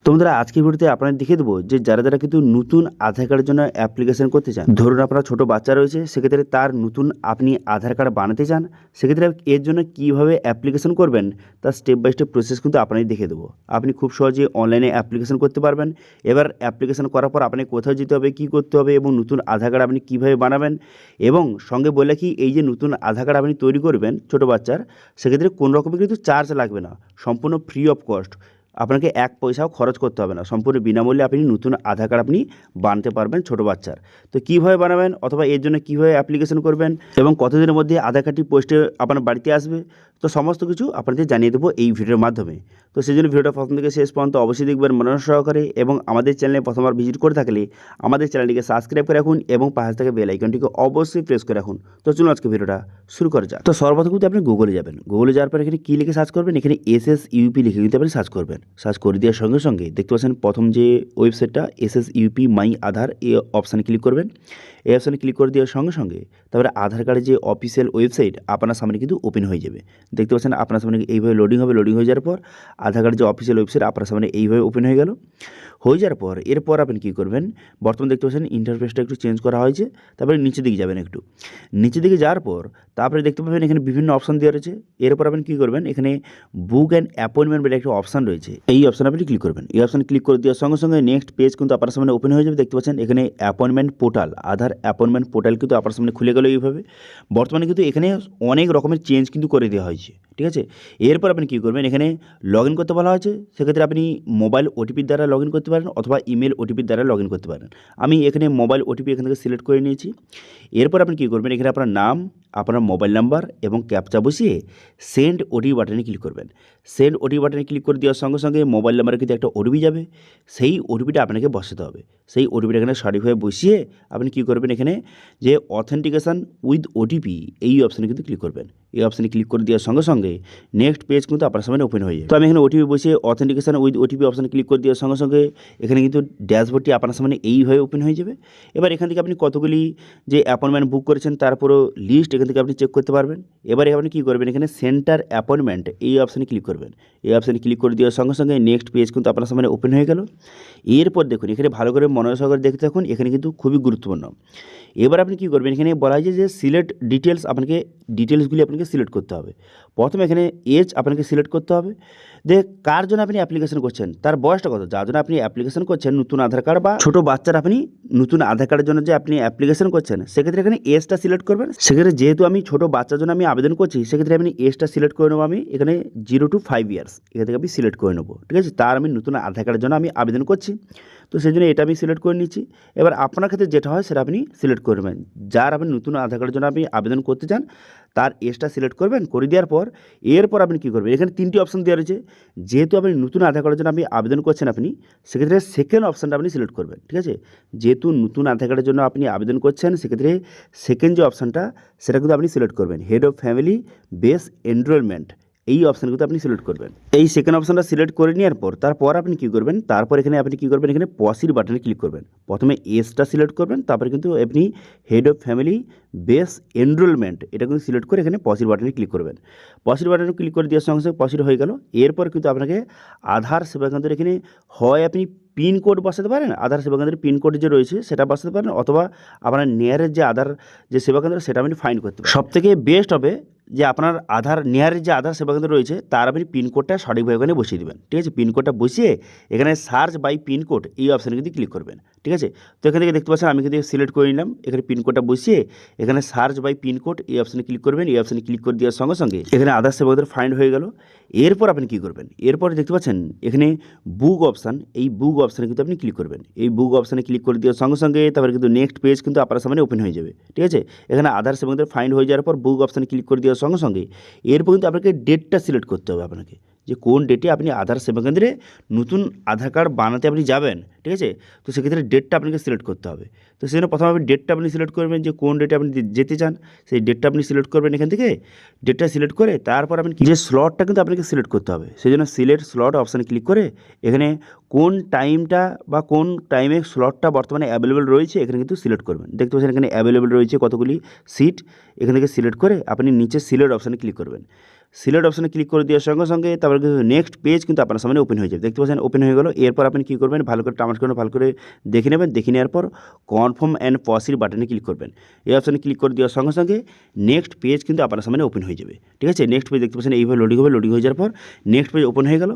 তো বন্ধুরা আজকের ভিডিওতে আপনাদের দেখিয়ে দেবো যে যারা কিন্তু নতুন আধার কার্ডের জন্য অ্যাপ্লিকেশন করতে চান। ধরুন আপনার ছোটো বাচ্চা রয়েছে, সেক্ষেত্রে তার নতুন আপনি আধার কার্ড বানাতে চান, সেক্ষেত্রে এর জন্য কীভাবে অ্যাপ্লিকেশন করবেন তার স্টেপ বাই স্টেপ প্রসেস কিন্তু আপনাদের দেখিয়ে দেবো। আপনি খুব সহজে অনলাইনে অ্যাপ্লিকেশন করতে পারবেন। এবার অ্যাপ্লিকেশন করার পর আপনাকে কোথাও যেতে হবে, কী করতে হবে এবং নতুন আধার কার্ড আপনি কীভাবে বানাবেন, এবং সঙ্গে বলে কি এই যে নতুন আধার কার্ড আপনি তৈরি করবেন ছোটো বাচ্চার, সেক্ষেত্রে কোনো রকমের কিন্তু চার্জ লাগবে না, সম্পূর্ণ ফ্রি অফ কস্ট। আপনাকে এক পয়সাও খরচ করতে হবে না, সম্পূর্ণ বিনামূল্যে আপনি নতুন আধার কার্ড আপনি বানাতে পারবেন ছোটো বাচ্চার। তো কীভাবে বানাবেন অথবা এর জন্য কীভাবে অ্যাপ্লিকেশন করবেন এবং কতদিনের মধ্যে আধার কার্ডটি পোস্টে আপনার বাড়িতে আসবে, তো সমস্ত কিছু আপনাদের জানিয়ে দেবো এই ভিডিওর মাধ্যমে। তো সেই জন্য ভিডিওটা প্রথম থেকে শেষ পর্যন্ত অবশ্যই দেখবেন মনোযোগ সহকারে, এবং আমাদের চ্যানেলে প্রথমবার ভিজিট করে থাকলে আমাদের চ্যানেলটিকে সাবস্ক্রাইব করে রাখুন এবং পাশে থেকে বেল আইকনটিকে অবশ্যই প্রেস করে রাখুন। তো চলুন আজকে ভিডিওটা শুরু করা যাক। তো সর্বপ্রথম কিন্তু আপনি গুগলে যাবেন, গুগলে যাওয়ার পর এখানে কী লিখে সার্চ করবেন, এখানে SSUP লিখে কিন্তু আপনি সার্চ করবেন। সার্চ করে দেওয়ার সঙ্গে সঙ্গে দেখতে পাচ্ছেন প্রথম যে ওয়েবসাইটটা SSUP মাই আধার, এই অপশানে ক্লিক করবেন। এই অপশানে ক্লিক করে দেওয়ার সঙ্গে সঙ্গে তারপরে আধার কার্ডের যে অফিসিয়াল ওয়েবসাইট আপনার সামনে কিন্তু ওপেন হয়ে যাবে। দেখতে পাচ্ছেন আপনার সামনে এইভাবে লোডিং হবে। লোডিং হয়ে যাওয়ার পর আধার কার্ডের যে অফিসিয়াল ওয়েবসাইট আপনার সামনে এইভাবে ওপেন হয়ে গেল। হয়ে যাওয়ার পর এরপর আপনি কী করবেন, বর্তমানে দেখতে পাচ্ছেন ইন্টারফেসটা একটু চেঞ্জ করা হয়েছে। তারপরে নিচের দিকে যাবেন, একটু নিচের দিকে যাওয়ার পর তারপরে দেখতে পাবেন এখানে বিভিন্ন অপশান দেওয়া রয়েছে। এরপর আপনি কী করবেন, এখানে বুক অ্যান্ড অ্যাপয়েন্টমেন্ট বলে একটা অপশান রয়েছে, এই অপশানে আপনি ক্লিক করবেন। এই অপশানে ক্লিক করে দেওয়ার সঙ্গে সঙ্গে নেক্সট পেজ কিন্তু আপনার সামনে ওপেন হয়ে যাবে। দেখতে পাচ্ছেন এখানে অ্যাপয়েন্টমেন্ট পোর্টাল, আধার অ্যাপয়েন্টমেন্ট পোর্টাল কিন্তু আপনার সামনে খুলে গেল এইভাবে। বর্তমানে কিন্তু এখানে অনেক রকমের চেঞ্জ কিন্তু করে দেওয়া হয়েছে, ঠিক আছে। এরপর আপনি কী করবেন, এখানে লগ ইন করতে বলা হয়েছে, সেক্ষেত্রে আপনি মোবাইল ওটিপির দ্বারা লগ ইন করতে পারেন অথবা ইমেল ওটিপির দ্বারা লগ ইন করতে পারেন। আমি এখানে মোবাইল ওটিপি এখান থেকে সিলেক্ট করে নিয়েছি। এরপর আপনি কী করবেন, এখানে আপনার নাম, আপনার মোবাইল নাম্বার এবং ক্যাপচা বসিয়ে সেন্ড ওটিপি বাটনে ক্লিক করবেন। সেন্ড ওটিপি বাটনে ক্লিক করে দেওয়ার সঙ্গে সঙ্গে মোবাইল নাম্বারে কিন্তু একটা ওটিপি যাবে, সেই ওটিপিটা আপনাকে বসাতে হবে। সেই ওটিপিটা এখানে সঠিকভাবে বসিয়ে আপনি কী করবেন, এখানে যে অথেন্টিকেশান উইথ ওটিপি এই অপশানে কিন্তু ক্লিক করবেন। এই অপশানে ক্লিক করে দেওয়ার সঙ্গে সঙ্গে নেক্সট পেজ কিন্তু আপনার সামনে ওপেন হয়ে যাবে। তো আমি এখানে ওটিপি বসিয়ে অথেন্টিকেশান উইথ ওটিপি অপশানে ক্লিক করে দেওয়ার সঙ্গে সঙ্গে এখানে কিন্তু ড্যাশবোর্ডটি আপনার সামনে এইভাবে ওপেন হয়ে যাবে। এবার এখান থেকে আপনি কতগুলি যে অ্যাপয়েন্টমেন্ট বুক করেছেন তারপরও লিস্ট এখান থেকে আপনি চেক করতে পারবেন। এবারে আপনি কী করবেন, এখানে সেন্টার অ্যাপয়েন্টমেন্ট এই অপশানে ক্লিক করবেন। এই অপশানে ক্লিক করে দেওয়ার সঙ্গে সঙ্গে নেক্সট পেজ কিন্তু আপনার সামনে ওপেন হয়ে গেল। এরপর দেখুন এখানে ভালো করে মনোযোগ সহকারে দেখতে থাকুন, এখানে কিন্তু খুবই গুরুত্বপূর্ণ। এবার আপনি কী করবেন, এখানে বলা হয়েছে যে সিলেক্ট ডিটেলস, আপনাকে ডিটেলসগুলি আপনাকে সিলেক্ট করতে হবে। প্রথমে এখানে এজ আপনাকে সিলেক্ট করতে হবে, যে কার জন্য আপনি অ্যাপ্লিকেশন করছেন তার বয়সটা কত, যার জন্য আপনি অ্যাপ্লিকেশন করছেন নতুন আধার কার্ড বা ছোটো বাচ্চার আপনি নতুন আধার কার্ডের জন্য যে আপনি অ্যাপ্লিকেশন করছেন, সেক্ষেত্রে এখানে এজটা সিলেক্ট করবেন। সেক্ষেত্রে যেহেতু আমি ছোটো বাচ্চার জন্য আমি আবেদন করছি, সেক্ষেত্রে আপনি এজটা সিলেক্ট করে নেবো। আমি এখানে 0 to 5 ইয়ার্স এখান থেকে আমি সিলেক্ট করে নেবো, ঠিক আছে। তার আমি নতুন আধার কার্ডের জন্য আমি আবেদন করছি, তো সেই জন্য এটা আমি সিলেক্ট করে নিচ্ছি। এবার আপনার ক্ষেত্রে যেটা হয় সেটা আপনি সিলেক্ট করবেন। যার আপনি নতুন আধার কার্ডের জন্য আপনি আবেদন করতে চান তার এজটা সিলেক্ট করবেন। করে দেওয়ার পর এরপর আপনি কী করবেন, এখানে 3টি অপশান দেওয়া রয়েছে। যেহেতু আপনি নতুন আধার কার্ডের জন্য আপনি আবেদন করছেন, আপনি সেক্ষেত্রে সেকেন্ড অপশানটা আপনি সিলেক্ট করবেন, ঠিক আছে। যেহেতু নতুন আধার কার্ডের জন্য আপনি আবেদন করছেন, সেক্ষেত্রে সেকেন্ড যে অপশানটা সেটা কিন্তু আপনি সিলেক্ট করবেন, head of family base enrolment এই অপশানগুলো আপনি সিলেক্ট করবেন। এই সেকেন্ড অপশানটা সিলেক্ট করে নেওয়ার পর তারপর আপনি কী করবেন, তারপর এখানে আপনি কী করবেন, এখানে পসির বাটনে ক্লিক করবেন। প্রথমে এসটা সিলেক্ট করবেন, তারপরে কিন্তু আপনি head of family base enrolment এটা কিন্তু সিলেক্ট করে এখানে পসির বাটনে ক্লিক করবেন। পসির বাটনে ক্লিক করে দেওয়ার সঙ্গে সঙ্গে পসির হয়ে গেল। এরপর কিন্তু আপনাকে আধার সেবা কেন্দ্রের এখানে হয় আপনি পিনকোড বসাতে পারেন, আধার সেবা কেন্দ্রের পিনকোড যে রয়েছে সেটা বসাতে পারেন, অথবা আপনার নিয়ারের যে আধার যে সেবা কেন্দ্র সেটা আপনি ফাইন্ড করতে পারেন। সবথেকে বেস্ট হবে যে আপনার আধার নিয়ারের যে আধার সেবা কেন্দ্র রয়েছে তার আপনি পিনকোডটা সঠিকভাবে এখানে বসিয়ে দেবেন, ঠিক আছে। পিনকোডটা বসিয়ে এখানে সার্চ বাই পিনকোড এই অপশানে কিন্তু ক্লিক করবেন, ঠিক আছে। তো এখান থেকে দেখতে পাচ্ছেন আমি কিন্তু সিলেক্ট করে নিলাম। এখানে পিনকোডটা বসিয়ে এখানে সার্চ বাই পিনকোড এই অপশানে ক্লিক করবেন। এই অপশানে ক্লিক করে দেওয়ার সঙ্গে সঙ্গে এখানে আধার সেবা কেন্দ্র ফাইন্ড হয়ে গেল। এরপর আপনি কী করবেন, এরপর দেখতে পাচ্ছেন এখানে বুক অপশান, এই বুক অপশানে কিন্তু আপনি ক্লিক করবেন। এই বুক অপশানে ক্লিক করে দেওয়ার সঙ্গে সঙ্গে তারপরে কিন্তু নেক্সট পেজ কিন্তু আপনার সামনে ওপেন হয়ে যাবে, ঠিক আছে। এখানে আধার সেবা কেন্দ্র ফাইন্ড হয়ে যাওয়ার পর বুক অপশানে ক্লিক করে দেওয়ার সঙ্গে সঙ্গে এরপর কিন্তু আপনাকে ডেটটা সিলেক্ট করতে হবে, আপনাকে যে কোন ডেটে আপনি আধার সেবা কেন্দ্রে নতুন আধার কার্ড বানাতে আপনি যাবেন, ঠিক আছে। তো সেক্ষেত্রে ডেটটা আপনাকে সিলেক্ট করতে হবে। তো সেজন্য প্রথমে আপনি ডেটটা আপনি সিলেক্ট করবেন, যে কোন ডেটে আপনি যেতে চান সেই ডেটটা আপনি সিলেক্ট করবেন। এখান থেকে ডেটটা সিলেক্ট করে তারপর আপনি যে স্লটটা কিন্তু আপনাকে সিলেক্ট করতে হবে, সেই জন্য সিলেক্ট স্লট অপশানে ক্লিক করে এখানে কোন টাইমটা বা কোন টাইমে স্লটটা বর্তমানে অ্যাভেলেবেল রয়েছে এখানে কিন্তু সিলেক্ট করবেন। দেখতে পাচ্ছেন এখানে অ্যাভেলেবেল রয়েছে কতগুলি সিট, এখান থেকে সিলেক্ট করে আপনি নিচে সিলেক্ট অপশানে ক্লিক করবেন। সিলেক্ট অপশানে ক্লিক করে দেওয়ার সঙ্গে সঙ্গে তারপরে কিন্তু নেক্সট পেজ কিন্তু আপনার সামনে ওপেন হয়ে যাবে। দেখতে পাচ্ছেন ওপেন হয়ে গেল। এরপর আপনি কী করবেন, ভালো করে টামাট করে ভালো করে দেখে নেবেন। দেখে নেওয়ার পর কনফার্ম অ্যান্ড প্রসিড বাটনে ক্লিক করবেন। এই অপশানে ক্লিক করে দেওয়ার সঙ্গে সঙ্গে নেক্সট পেজ কিন্তু আপনার সামনে ওপেন হয়ে যাবে। ঠিক আছে, নেক্সট পেজ দেখতে পাচ্ছেন এইভাবে লোডিং হবে। লোডিং হয়ে যাওয়ার পর নেক্সট পেজ ওপেন হয়ে গেল।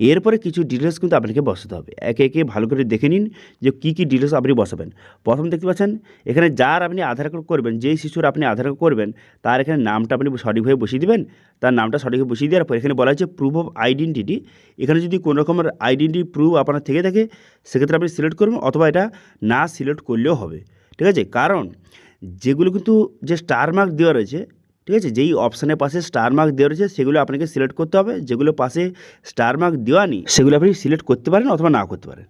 এরপরে কিছু ডিটেলস কিন্তু আপনাকে বসাতে হবে। একে একে ভালো করে দেখে নিন যে কী কী ডিটেলস আপনি বসাবেন। প্রথম দেখতে পাচ্ছেন এখানে যার আপনি আধার কার্ড করবেন, যেই শিশুর আপনি আধার কার্ড করবেন তার এখানে নামটা আপনি সঠিকভাবে বসিয়ে দেবেন। তার নামটা সঠিকভাবে বসিয়ে দেওয়ার পর এখানে বলা হচ্ছে প্রুফ অফ আইডেন্টিটি। এখানে যদি কোনো রকমের আইডেন্টিটি প্রুফ আপনার থেকে থাকে সেক্ষেত্রে আপনি সিলেক্ট করবেন, অথবা এটা না সিলেক্ট করলেও হবে। ঠিক আছে, কারণ যেগুলো কিন্তু যে স্টার মার্ক দেওয়া রয়েছে, ঠিক আছে, যেই অপশানের পাশে স্টার মার্ক দেওয়া রয়েছে সেগুলো আপনাকে সিলেক্ট করতে হবে। যেগুলো পাশে স্টার মার্ক দেওয়া নেই সেগুলো আপনি সিলেক্ট করতে পারেন অথবা না করতে পারেন।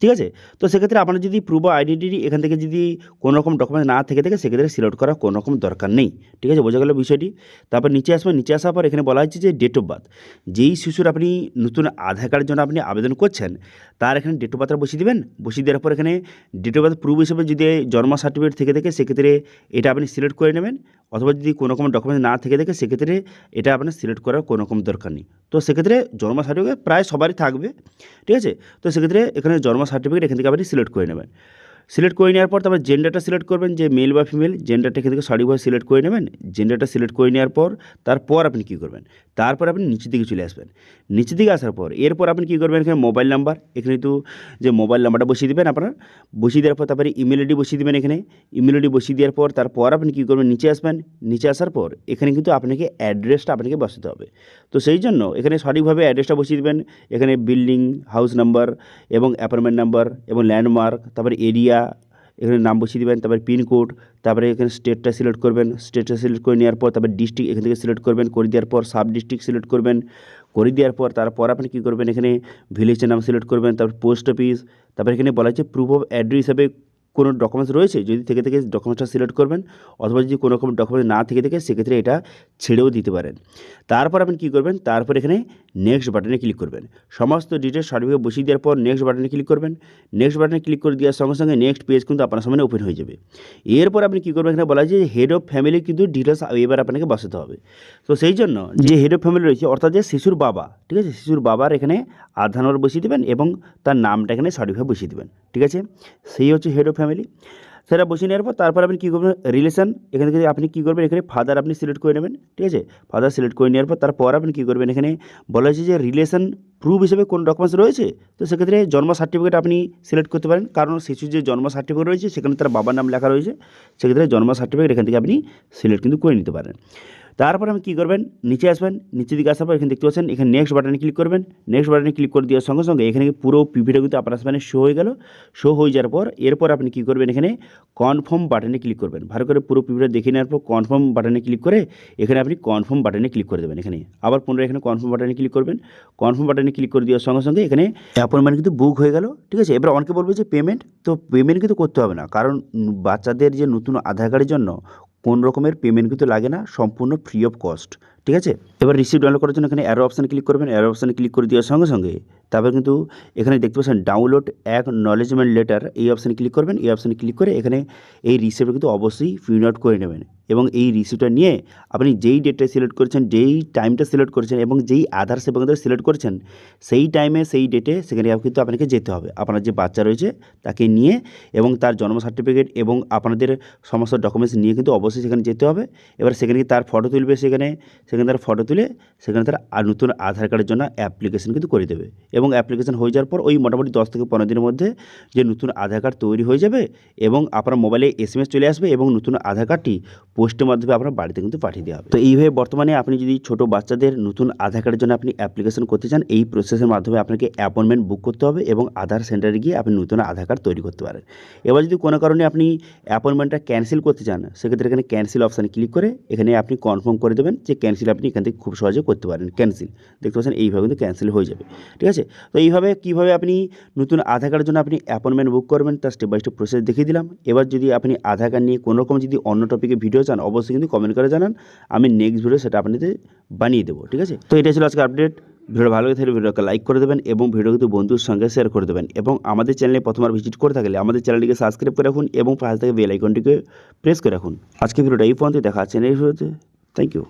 ঠিক আছে, তো সেক্ষেত্রে আপনার যদি প্রুফ অফ আইডেন্টিটি এখান থেকে যদি কোনো রকম ডকুমেন্ট না থেকে থাকে সেক্ষেত্রে সিলেক্ট করার কোনো রকম দরকার নেই। ঠিক আছে, বোঝা গেল বিষয়টি। তারপর নিচে আসবেন। নিচে আসার পর এখানে বলা হচ্ছে যে ডেট অফ বার্থ। যেই শিশুর আপনি নতুন আধার কার্ডের জন্য আপনি আবেদন করছেন তার এখানে ডেট অফ বার্থটা বসিয়ে দেবেন। বসিয়ে দেওয়ার পর এখানে ডেট অফ বার্থ প্রুফ হিসেবে যদি জন্ম সার্টিফিকেট থেকে থাকে সেক্ষেত্রে এটা আপনি সিলেক্ট করে নেবেন, অথবা যদি কোনো রকম ডকুমেন্ট না থেকে থাকে সেক্ষেত্রে এটা আপনার সিলেক্ট করার কোনো রকম দরকার নেই। তো সেক্ষেত্রে জন্ম সার্টিফিকেট প্রায় সবারই থাকবে। ঠিক আছে, তো সেক্ষেত্রে এখানে জন্ম সার্টিফিকেট এখান থেকে আপনি সিলেক্ট করে নেবেন। সিলেক্ট করে নেওয়ার পর তারপর জেন্ডারটা সিলেক্ট করবেন, যে মেল বা ফিমেল জেন্ডারটা এখান থেকে সঠিকভাবে সিলেক্ট করে নেবেন। জেন্ডারটা সিলেক্ট করে নেওয়ার পর তারপর আপনি কী করবেন, তারপর আপনি নিচের দিকে চলে আসবেন। নিচের দিকে আসার পর এরপর আপনি কী করবেন, এখানে মোবাইল নাম্বার, এখানে তো যে মোবাইল নাম্বারটা বসিয়ে দেবেন আপনার। বসিয়ে দেওয়ার পর তারপরে ইমেল আইডি বসিয়ে দেবেন। এখানে ইমেল আইডি বসিয়ে দেওয়ার পর তারপর আপনি কী করবেন, নিচে আসবেন। নিচে আসার পর এখানে কিন্তু আপনাকে অ্যাড্রেসটা আপনাকে বসাতে হবে। তো সেই জন্য এখানে সঠিকভাবে অ্যাড্রেসটা বসিয়ে দেবেন। এখানে বিল্ডিং, হাউস নাম্বার এবং অ্যাপার্টমেন্ট নাম্বার এবং ল্যান্ডমার্ক, তারপরে এরিয়া এখানে নাম বসিয়ে দেবেন। তারপরে পিনকোড, তারপরে এখানে স্টেটটা সিলেক্ট করবেন। স্টেটটা সিলেক্ট করে নেওয়ার পর তারপরে ডিস্ট্রিক্ট এখান থেকে সিলেক্ট করবেন। করে দেওয়ার পর সাব ডিস্ট্রিক্ট সিলেক্ট করবেন। করে দেওয়ার পর তারপর আপনি কী করবেন, এখানে ভিলেজের নাম সিলেক্ট করবেন। তারপর পোস্ট অফিস, তারপরে এখানে বলা হচ্ছে প্রুফ অফ অ্যাড্রেস হিসাবে কোনো ডকুমেন্টস রয়েছে, যদি থেকে থেকে ডকুমেন্টসটা সিলেক্ট করবেন, অথবা যদি কোনো রকম ডকুমেন্ট না থেকে থাকে সেক্ষেত্রে এটা ছেড়েও দিতে পারেন। তারপর আপনি কী করবেন, তারপর এখানে নেক্সট বাটনে ক্লিক করবেন। সমস্ত ডিটেলস সঠিকভাবে বসিয়ে দেওয়ার পর নেক্সট বাটনে ক্লিক করবেন। নেক্সট বাটনে ক্লিক করে দেওয়ার সঙ্গে সঙ্গে নেক্সট পেজ কিন্তু আপনার সামনে ওপেন হয়ে যাবে। এরপর আপনি কী করবেন, এখানে বলা হয় যে হেড অফ ফ্যামিলি কিন্তু ডিটেলস এবার আপনাকে বসাতে হবে। তো সেই জন্য যে হেড অফ ফ্যামিলি রয়েছে অর্থাৎ যে শিশুর বাবা, ঠিক আছে, শিশুর বাবার এখানে আধার নম্বর বসিয়ে দেবেন এবং তার নামটা এখানে সঠিকভাবে বসিয়ে দেবেন। ঠিক আছে, সেই হচ্ছে হেড অফ ফ্যামিলি। সেটা বসিয়ে নেওয়ার পর তারপর আপনি কী করবেন, রিলেশন এখান থেকে আপনি কী করবেন, এখানে ফাদার আপনি সিলেক্ট করে নেবেন। ঠিক আছে, ফাদার সিলেক্ট করে নেওয়ার পর তারপর আপনি কী করবেন, এখানে বলা হয়েছে যে রিলেশন প্রুফ হিসেবে কোন ডকুমেন্টস রয়েছে। তো সেক্ষেত্রে জন্ম সার্টিফিকেট আপনি সিলেক্ট করতে পারেন, কারণ শিশুর যে জন্ম সার্টিফিকেট রয়েছে সেখানে তার বাবার নাম লেখা রয়েছে। সেক্ষেত্রে জন্ম সার্টিফিকেট এখান থেকে আপনি সিলেক্ট কিন্তু করে নিতে পারেন। তারপর আমি কী করবেন, নিচে আসবেন। নিচের দিকে আসার পর এখানে দেখতে পাচ্ছেন এখানে নেক্সট বাটনে ক্লিক করবেন। নেক্সট বাটনে ক্লিক করে দেওয়ার সঙ্গে সঙ্গে এখানে পুরো পিভিটা কিন্তু আপনার সামনে শো হয়ে গেল। শো হয়ে যাওয়ার পর এরপর আপনি কী করবেন, এখানে কনফার্ম বাটনে ক্লিক করবেন। ভালো করে পুরো পিভিটা দেখে নেওয়ার পর কনফার্ম বাটনে ক্লিক করে এখানে আপনি কনফার্ম বাটনে ক্লিক করে দেবেন। এখানে আবার পুনরায় এখানে কনফার্ম বাটনে ক্লিক করবেন। কনফার্ম বাটনে ক্লিক করে দেওয়ার সঙ্গে সঙ্গে এখানে অ্যাপয়েন্টমেন্ট কিন্তু বুক হয়ে গেল। ঠিক আছে, এবার অনেকে বলবে যে পেমেন্ট, তো পেমেন্ট কিন্তু করতে হবে না, কারণ বাচ্চাদের যে নতুন আধার কার্ডের জন্য কোন রকমের পেমেন্ট কিন্তু লাগে না, সম্পূর্ণ ফ্রি অফ কস্ট। ঠিক আছে, এবার রিসিপ্ট ডাউনলোড করার জন্য এখানে অ্যারো অপশানে ক্লিক করবেন। অ্যারো অপশানে ক্লিক করে দেওয়ার সঙ্গে সঙ্গে তারপর কিন্তু এখানে দেখতে পাচ্ছেন ডাউনলোড অ্যাকনলেজমেন্ট লেটার, এই অপশানে ক্লিক করবেন। এই অপশানে ক্লিক করে এখানে এই রিসিপ্ট কিন্তু অবশ্যই প্রিন্ট আউট করে নেবেন এবং এই রিসিপ্টটা নিয়ে আপনি যেই ডেটটা সিলেক্ট করেছেন, যেই টাইমটা সিলেক্ট করেছেন এবং যেই আধার সেবা কেন্দ্র সিলেক্ট করেছেন সেই টাইমে সেই ডেটে সেখানে কিন্তু আপনাকে যেতে হবে। আপনার যে বাচ্চা রয়েছে তাকে নিয়ে এবং তার জন্ম সার্টিফিকেট এবং আপনাদের সমস্ত ডকুমেন্টস নিয়ে কিন্তু অবশ্যই সেখানে যেতে হবে। এবার সেখানে তার ফটো তুলবে, সেখানে তার ফটো তুলে সেখানে তার নতুন আধার কার্ডের জন্য অ্যাপ্লিকেশন কিন্তু করে দেবে এবং অ্যাপ্লিকেশন হয়ে যাওয়ার পর ওই মোটামুটি 10 থেকে 15 দিনের মধ্যে যে নতুন আধার কার্ড তৈরি হয়ে যাবে এবং আপনার মোবাইলে SMS চলে আসবে এবং নতুন আধার কার্ডটি পোস্টের মাধ্যমে আপনার বাড়িতে কিন্তু পাঠিয়ে দেওয়া হবে। তো এইভাবে বর্তমানে আপনি যদি ছোট বাচ্চাদের নতুন আধার কার্ডের জন্য আপনি অ্যাপ্লিকেশন করতে চান, এই প্রসেসের মাধ্যমে আপনাকে অ্যাপয়েন্টমেন্ট বুক করতে হবে এবং আধার সেন্টারে গিয়ে আপনি নতুন আধার কার্ড তৈরি করতে পারেন। এবার যদি কোনো কারণে আপনি অ্যাপয়েন্টমেন্টটা ক্যান্সেল করতে চান সেক্ষেত্রে এখানে ক্যান্সেল অপশানে ক্লিক করে এখানে আপনি কনফার্ম করে দেবেন যে ক্যান্সেল আপনি এখান থেকে খুব সহজে করতে পারেন। ক্যান্সেল দেখতে পাচ্ছেন এইভাবে কিন্তু ক্যান্সেল হয়ে যাবে। ঠিক আছে, তো এইভাবে কীভাবে আপনি নতুন আধার কার্ডের জন্য আপনি অ্যাপয়েন্টমেন্ট বুক করবেন তার স্টেপ বাই স্টেপ প্রসেস দেখিয়ে দিলাম। এবার যদি আপনি আধার কার্ড নিয়ে কোনো রকম যদি অন্য টপিকে ভিডিও চান অবশ্যই কিন্তু কমেন্ট করে জানান, আমি নেক্সট ভিডিও সেটা আপনাদের বানিয়ে দেবো। ঠিক আছে, তো এটা ছিল আজকে আপডেট। ভিডিও ভালো লাগে থাকলে ভিডিওকে লাইক করে দেবেন এবং ভিডিও কিন্তু বন্ধুর সঙ্গে শেয়ার করে দেবেন এবং আমাদের চ্যানেলে প্রথমবার ভিজিট করে থাকলে আমাদের চ্যানেলটিকে সাবস্ক্রাইব করে রাখুন এবং পাশে থেকে বেল আইকনটিকে প্রেস করে রাখুন। আজকে ভিডিওটা এই পর্যন্ত, দেখা হচ্ছে নেক্সট ভিডিওতে। Thank you.